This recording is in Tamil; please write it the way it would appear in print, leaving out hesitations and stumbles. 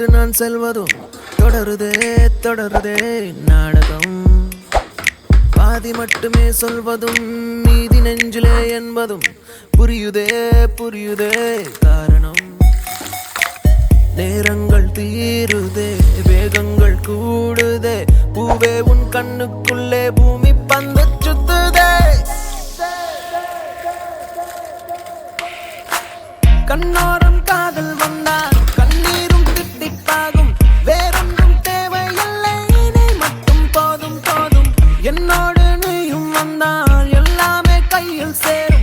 விட்டு நான் செல்வதும் தொடருதே தொடருதே நாடகம். பாதி மட்டுமே சொல்வதும் மீதி நெஞ்சிலே என்பதும் புரியுதே புரியுதே காரணம். நேரங்கள் தீருதே வேகங்கள் கூடுதே பூவே உன் கண்ணுக்குள்ளே பூமி பந்து சுத்துதே. கண்ணோரம் காதல் வந்தால் கண்ணீரும் தித்திப்பாகும். வேறொன்றும் தேவையில்லை நீ மட்டும் போதும் போதும். என்னோடு நீயும் வந்தால் எல்லாமே கையில் சேரும்.